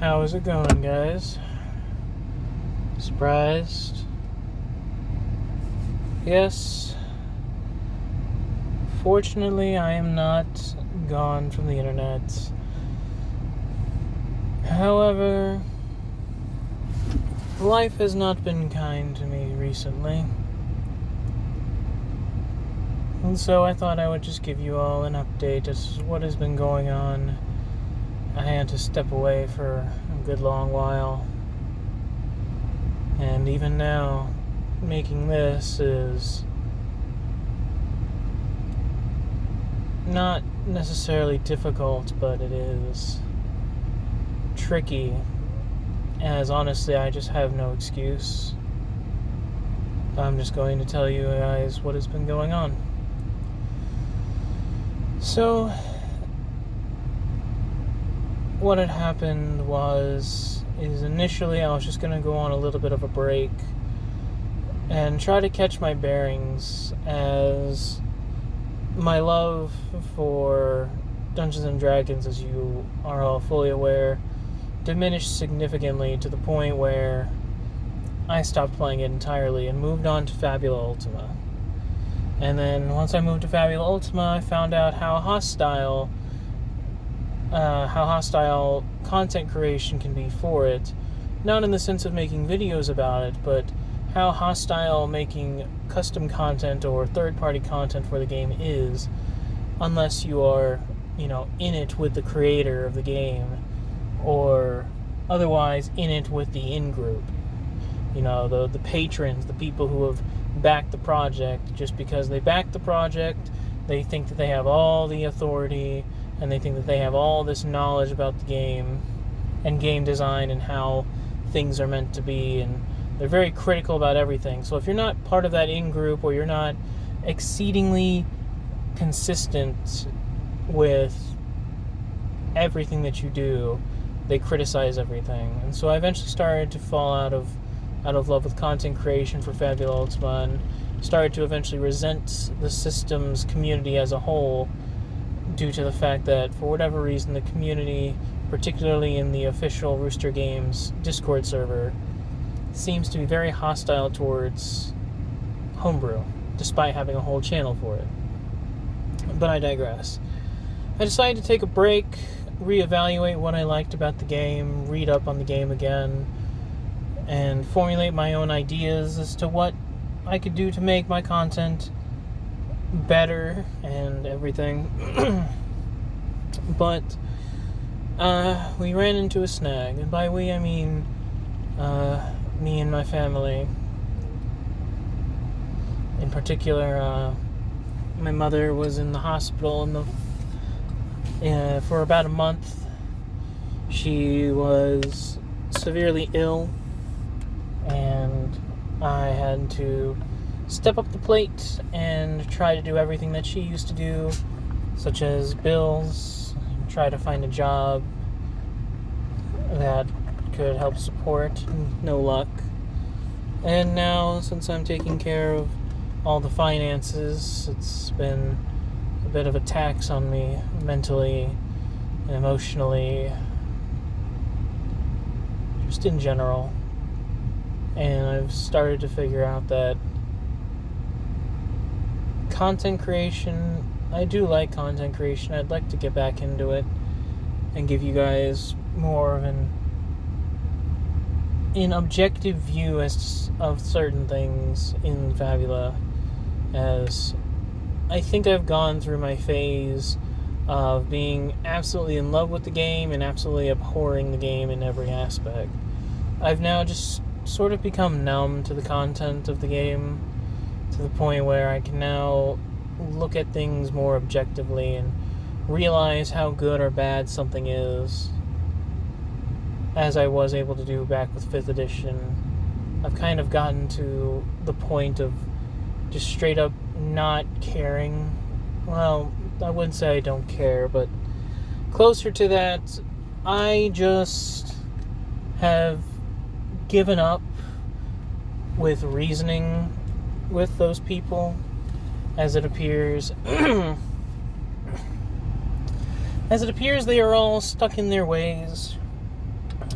How's it going, guys? Surprised? Yes. Fortunately, I am not gone from the internet. However, life has not been kind to me recently. And so I thought I would just give you all an update as to what has been going on. I had to step away for a good long while. And even now, making this is not necessarily difficult, but it is tricky, as honestly I just have no excuse. I'm just going to tell you guys what has been going on. So, what had happened is initially I was just going to go on a little bit of a break and try to catch my bearings, as my love for Dungeons and Dragons, as you are all fully aware, diminished significantly to the point where I stopped playing it entirely and moved on to Fabula Ultima. And then once I moved to Fabula Ultima, I found out how hostile content creation can be for it. Not in the sense of making videos about it, but how hostile making custom content or third-party content for the game is, unless you are, in it with the creator of the game, or otherwise in it with the in-group. The patrons, the people who have backed the project. Just because they backed the project, they think that they have all the authority, and they think that they have all this knowledge about the game and game design and how things are meant to be, and they're very critical about everything. So if you're not part of that in-group, or you're not exceedingly consistent with everything that you do, they criticize everything. And so I eventually started to fall out of love with content creation for Fabula Ultima, and started to eventually resent the system's community as a whole, due to the fact that, for whatever reason, the community, particularly in the official Rooster Games Discord server, seems to be very hostile towards homebrew, despite having a whole channel for it. But I digress. I decided to take a break, reevaluate what I liked about the game, read up on the game again, and formulate my own ideas as to what I could do to make my content better and everything. But we ran into a snag, and by we I mean me and my family. In particular, my mother was in the hospital for about a month. She was severely ill, and I had to step up the plate and try to do everything that she used to do, such as bills, try to find a job that could help support. No luck. And now, since I'm taking care of all the finances, it's been a bit of a tax on me mentally and emotionally, just in general. And I've started to figure out that content creation, I do like content creation. I'd like to get back into it and give you guys more of an objective view of certain things in Fabula, as I think I've gone through my phase of being absolutely in love with the game and absolutely abhorring the game in every aspect. I've now just sort of become numb to the content of the game, to the point where I can now look at things more objectively and realize how good or bad something is, as I was able to do back with 5th edition. I've kind of gotten to the point of just straight up not caring. Well, I wouldn't say I don't care, but closer to that. I just have given up with reasoning with those people, as it appears they are all stuck in their ways,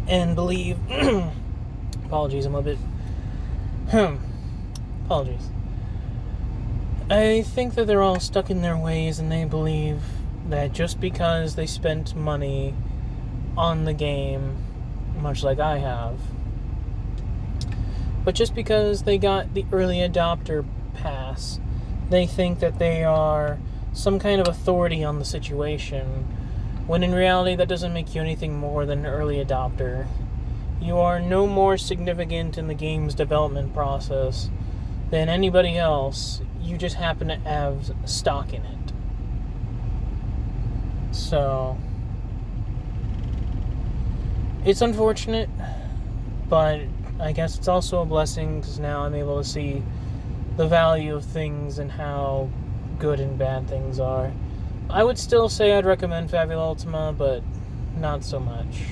and believe apologies, I'm a bit apologies. I think that they're all stuck in their ways, and they believe that just because they spent money on the game, much like I have, but just because they got the early adopter pass, they think that they are some kind of authority on the situation, when in reality that doesn't make you anything more than an early adopter. You are no more significant in the game's development process than anybody else. You just happen to have stock in it. So, it's unfortunate, but I guess it's also a blessing, because now I'm able to see the value of things and how good and bad things are. I would still say I'd recommend Fabula Ultima, but not so much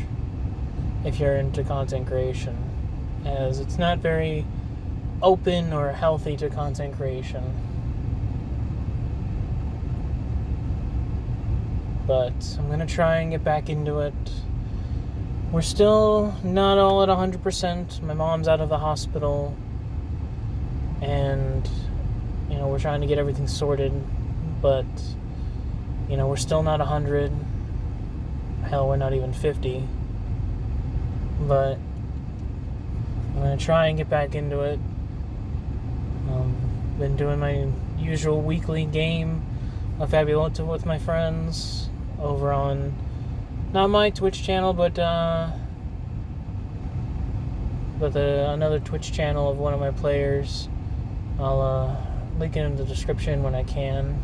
if you're into content creation, as it's not very open or healthy to content creation. But I'm going to try and get back into it. We're still not all at 100%. My mom's out of the hospital, and, we're trying to get everything sorted, but, we're still not 100. Hell, we're not even 50. But I'm going to try and get back into it. Been doing my usual weekly game of Fabula Ultima with my friends over on, not my Twitch channel, but another Twitch channel of one of my players. I'll link it in the description when I can.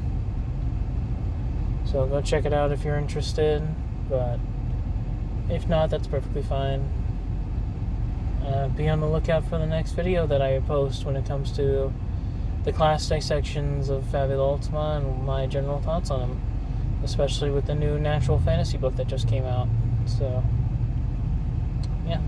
So go check it out if you're interested. But if not, that's perfectly fine. Be on the lookout for the next video that I post when it comes to the class dissections of Fabula Ultima and my general thoughts on them, especially with the new natural fantasy book that just came out. So, yeah.